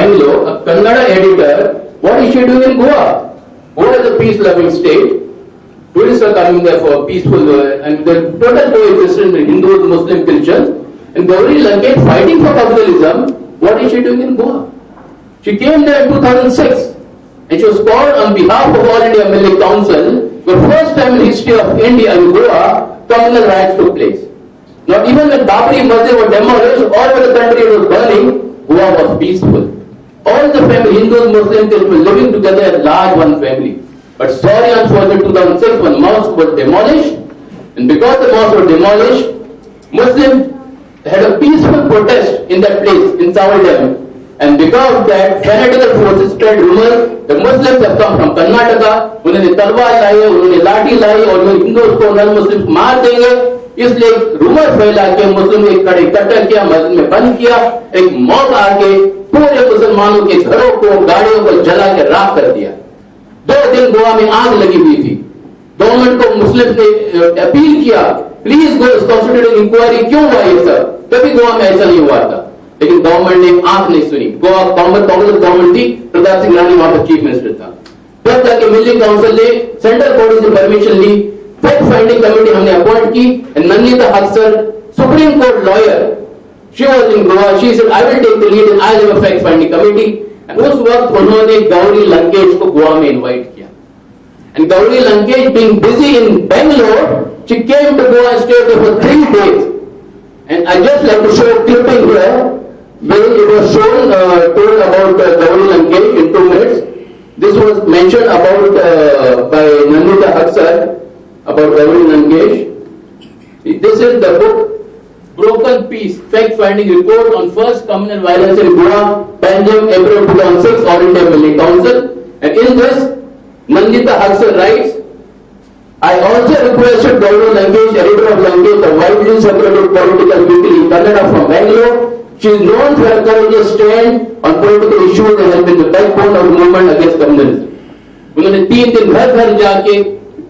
Bangalore, a Kannada editor, what is she doing in Goa? Goa is a peace-loving state. Tourists are coming there for peaceful and the total coexistence in Hindus, Muslims, Christians. And Gauri Lankesh fighting for capitalism, what is she doing in Goa? She came there in 2006 and she was called on behalf of All India Milli Council. The first time in history of India in Goa, communal riots took place. Not even when Babri Masjid was demolished, all over the country was burning, Goa was peaceful. All the family, Hindus, Muslims, were living together as large one family. But sorry, unfortunately, 2006 when mosque was demolished, and because the mosque was demolished, Muslims had a peaceful protest in that place, in Sawadam. And because of that, fanatical forces spread rumors the Muslims have come from Karnataka, उन्होंने तलवार लाई है, उन्होंने लाठी लाई और हिंदुओं को non Muslims मार देंगे, इसलिए रूमर फैला के मुस्लिम ने खड़े इकट्ठा किया, मस्जिद में बंद किया, एक मौत आके पूरे मुसलमानों के घरों को, गाड़ियों को जला के राख कर दिया। 2 दिन गोवा में आग लगी हुई थी। गवर्नमेंट को मुस्लिम ने अपील किया, प्लीज गो कॉन्स्टिट्यूटिव इंक्वायरी क्यों हुआ ये सब, कभी गोवा में ऐसा नहीं हुआ था, लेकिन गवर्नमेंट ने आंख नहीं सुनी। गोवा कांग्रेस गवर्नमेंट थी, प्रताप सिंह रानी वहां पर चीफ मिनिस्टर था। तब जाके मिली काउंसिल ने सेंट्रल बॉडी से परमिशन ली, फैक्ट फाइंडिंग कमेटी हमने अपॉइंट की, Nandita Haksar supreme court lawyer, she was in Goa, she said I will take the lead and I have a fact finding committee. And उस वक्त उन्होंने गौरी लंकेश को गोवा में इनवाइट किया। And Gauri Lankesh being busy in Bangalore, she came to Goa and stayed for 3 days. And I just like to show a clipping here. When it was shown, told about Gauri Lankesh in 2 minutes. This was mentioned about by Nandita Haksar about Gauri Lankesh. This is the book, Broken Peace, Fact-Finding Report on First Communal Violence in Goa, Panjim, April 2006, All India Milli Council. And in this, Nandita Haksar writes, I also requested Gauri Lankesh, editor of Lankesh, a widely circulated political weekly Kannada from Bangalore. She is known for her courageous stand on political issues and has been the backbone of the movement against communism. उन्होंने 3 दिन घर घर जाके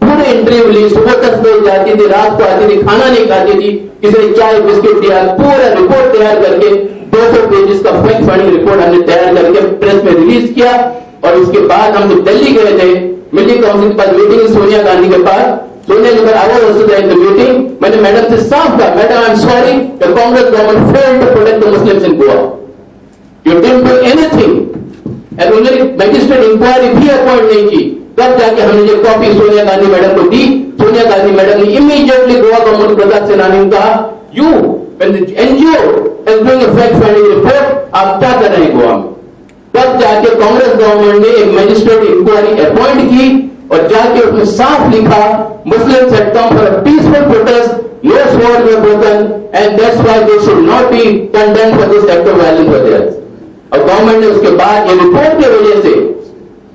पूरे interview ली, सुबह 10 बजे जाती थी, रात को आती थी, खाना नहीं खाती थी, किसी ने चाय बिस्किट दिया, पूरा रिपोर्ट तैयार करके 200 पेजेस का फैक्ट फाइंडिंग रिपोर्ट हमने तैयार करके प्रेस में रिलीज किया। और उसके बाद हम जब दिल्ली गए थे, मिली काउंसिल के पास मीटिंग सोनिया गांधी के पास, Sonia ji I was also there in the meeting, मैंने मैडम से साफ कहा, madam I am sorry the Congress government failed to protect the Muslims in Goa, you didn't do anything. And उन्होंने मैजिस्ट्रेट इंक्वायरी भी अपॉइंट नहीं की। तब जाके हमने जो कॉपी सोनिया गांधी मैडम को दी, सोनिया गांधी मैडम ने इमीडिएटली गोवा गवर्नमेंट प्रताप सिंह रानी ने कहा, you when the NGO is doing a fact finding report, आप क्या कर रहे हैं गोवा में। तब जाके कांग्रेस गवर्नमेंट ने एक मैजिस्ट्रेट इंक्वायरी अपॉइंट की और जाके उसमें साफ लिखा, Muslims had come for a peaceful protest, no swords were broken, and that's why they should not be condemned for this act of violence for theirs. और गवर्नमेंट ने उसके बाद ये रिपोर्ट की वजह से,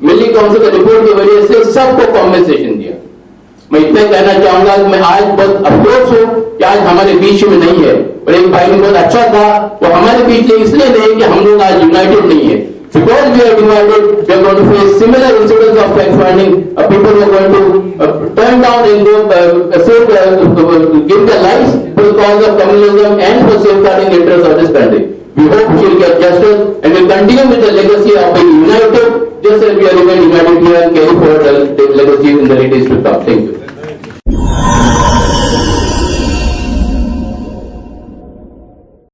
मिली काउंसिल के रिपोर्ट की वजह से सबको कॉम्पेंसेशन दिया। मैं इतना कहना चाहूंगा कि मैं आज बहुत अफसोस हूं कि आज हमारे बीच में नहीं है। और एक भाई ने बहुत अच्छा कहा, वो हमारे बीच में इसलिए नहीं कि हम लोग आज यूनाइटेड नहीं है। Because we are divided, we are going to face similar incidents of fact finding. People are going to turn down and go give their lives for the cause of communalism and for safeguarding the interests of this country. We hope she will get justice and will continue with the legacy of being united, just as we are remain united here and carry forward the legacy in the days to come. Thank you.